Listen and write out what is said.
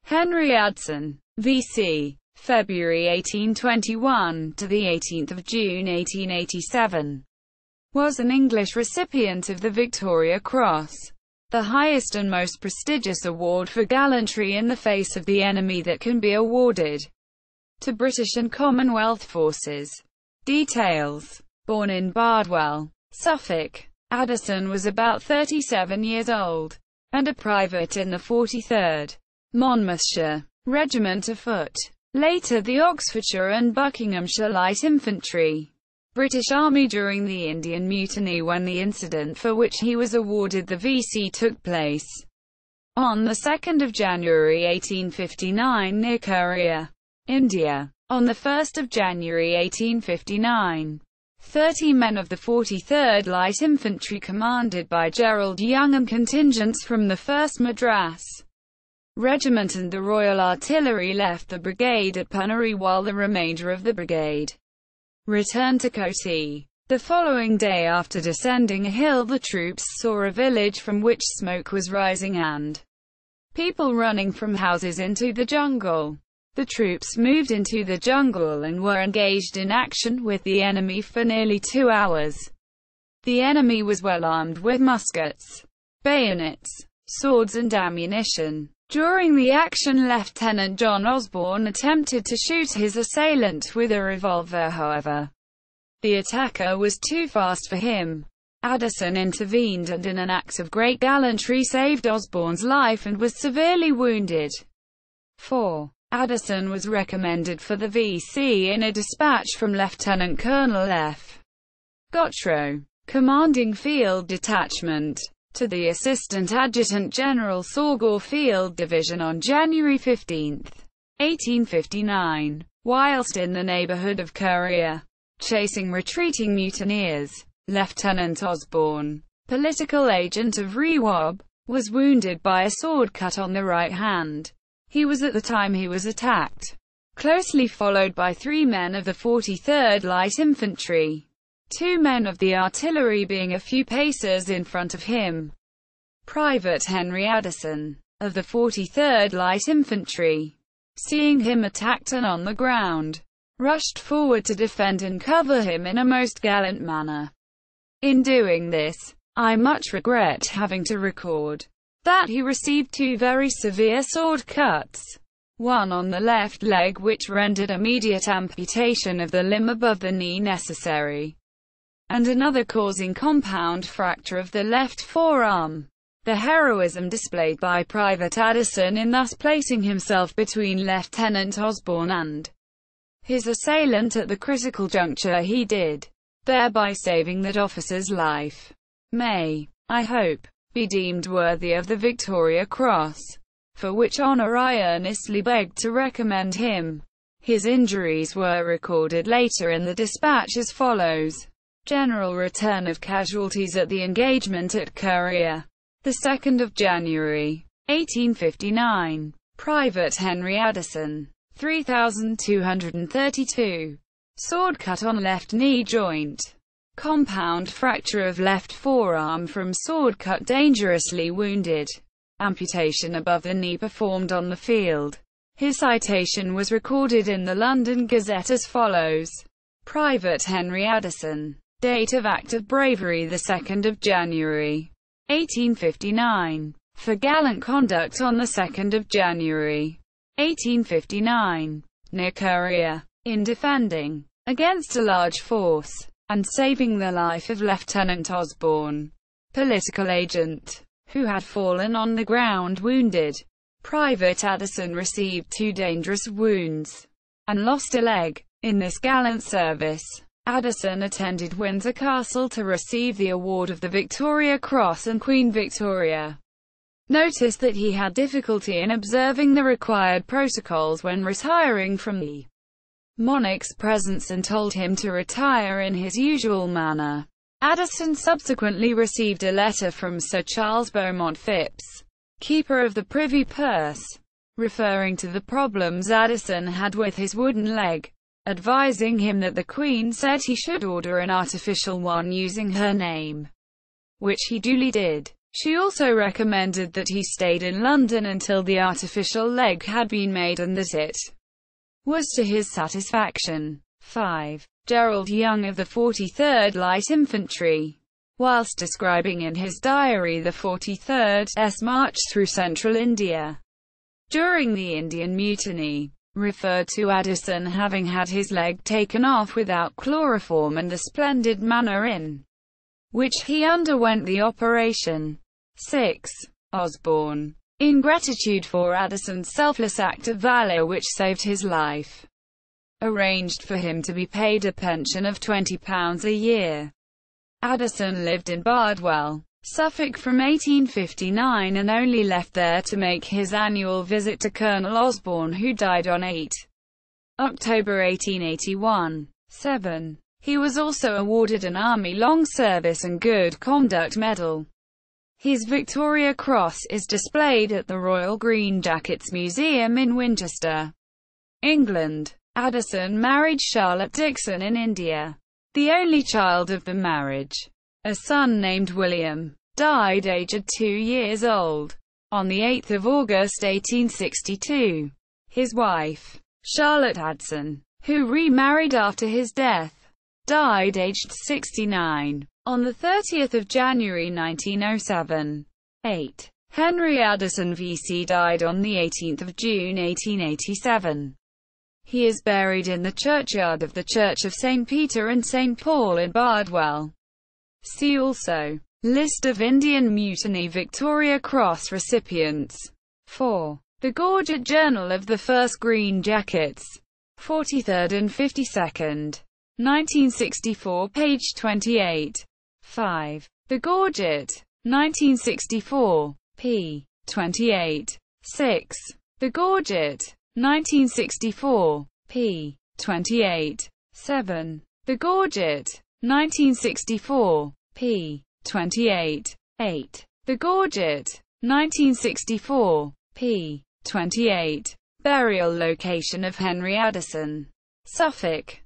Henry Addison, V.C. February 1821 to the 18th of June 1887, was an English recipient of the Victoria Cross, the highest and most prestigious award for gallantry in the face of the enemy that can be awarded to British and Commonwealth forces. Details. Born in Bardwell, Suffolk, Addison was about 37 years old, and a private in the 43rd Monmouthshire Regiment of Foot, later the Oxfordshire and Buckinghamshire Light Infantry, British Army during the Indian Mutiny, when the incident for which he was awarded the V.C. took place. On the 2nd of January 1859 near Courier, India. On the 1st of January 1859, 30 men of the 43rd Light Infantry commanded by Gerald Young and contingents from the 1st Madras Regiment and the Royal Artillery left the brigade at Punnery, while the remainder of the brigade returned to Koti. The following day, after descending a hill, the troops saw a village from which smoke was rising and people running from houses into the jungle. The troops moved into the jungle and were engaged in action with the enemy for nearly 2 hours. The enemy was well armed with muskets, bayonets, swords and ammunition. During the action, Lieutenant John Osborne attempted to shoot his assailant with a revolver. However, the attacker was too fast for him. Addison intervened and, in an act of great gallantry, saved Osborne's life and was severely wounded. 4. Addison was recommended for the V.C. in a dispatch from Lieutenant Colonel F. Gottro, commanding Field Detachment, to the Assistant Adjutant General Saugor Field Division on January 15, 1859, whilst in the neighbourhood of Courier, chasing retreating mutineers. Lieutenant Osborne, political agent of Rewab, was wounded by a sword cut on the right hand. He was at the time he was attacked, closely followed by 3 men of the 43rd Light Infantry, 2 men of the artillery being a few paces in front of him. Private Henry Addison, of the 43rd Light Infantry, seeing him attacked and on the ground, rushed forward to defend and cover him in a most gallant manner. In doing this, I much regret having to record that he received 2 very severe sword cuts, one on the left leg which rendered immediate amputation of the limb above the knee necessary, and another causing compound fracture of the left forearm. The heroism displayed by Private Addison in thus placing himself between Lieutenant Osborne and his assailant at the critical juncture he did, thereby saving that officer's life, may, I hope, be deemed worthy of the Victoria Cross, for which honour I earnestly beg to recommend him. His injuries were recorded later in the dispatch as follows. General return of casualties at the engagement at Courier, the 2nd of January, 1859. Private Henry Addison, 3,232. Sword cut on left knee joint. Compound fracture of left forearm from sword cut, dangerously wounded. Amputation above the knee performed on the field. His citation was recorded in the London Gazette as follows. Private Henry Addison. Date of act of bravery, the 2nd of January, 1859. For gallant conduct on the 2nd of January, 1859, near Courier, in defending against a large force and saving the life of Lieutenant Osborne, political agent, who had fallen on the ground wounded. Private Addison received 2 dangerous wounds and lost a leg. In this gallant service, Addison attended Windsor Castle to receive the award of the Victoria Cross, and Queen Victoria noticed that he had difficulty in observing the required protocols when retiring from the monarch's presence and told him to retire in his usual manner. Addison subsequently received a letter from Sir Charles Beaumont Phipps, Keeper of the Privy Purse, referring to the problems Addison had with his wooden leg, advising him that the Queen said he should order an artificial one using her name, which he duly did. She also recommended that he stayed in London until the artificial leg had been made and that it was to his satisfaction. 5. Gerald Young of the 43rd Light Infantry, whilst describing in his diary the 43rd's march through central India during the Indian Mutiny, referred to Addison having had his leg taken off without chloroform and the splendid manner in which he underwent the operation. 6. Osborne, in gratitude for Addison's selfless act of valor which saved his life, arranged for him to be paid a pension of £20 a year. Addison lived in Bardwell, Suffolk from 1859 and only left there to make his annual visit to Colonel Osborne, who died on 8 October 1881. 7. He was also awarded an Army Long Service and Good Conduct Medal. His Victoria Cross is displayed at the Royal Green Jackets Museum in Winchester, England. Addison married Charlotte Dixon in India. The only child of the marriage, a son named William, died aged 2 years old on the 8th of August 1862. His wife, Charlotte Addison, who remarried after his death, died aged 69 on the 30th of January 1907. 8. Henry Addison VC died on the 18th of June 1887. He is buried in the churchyard of the Church of St. Peter and St. Paul in Bardwell. See also List of Indian Mutiny Victoria Cross recipients. 4. The Gorget Journal of the 1st Green Jackets, 43rd and 52nd, 1964, page 28. 5. The Gorget, 1964, p. 28. 6. The Gorget, 1964, p. 28. 7. The Gorget, 1964, p. 28. 8. The Gorget, 1964, p. 28. Burial location of Henry Addison. Suffolk.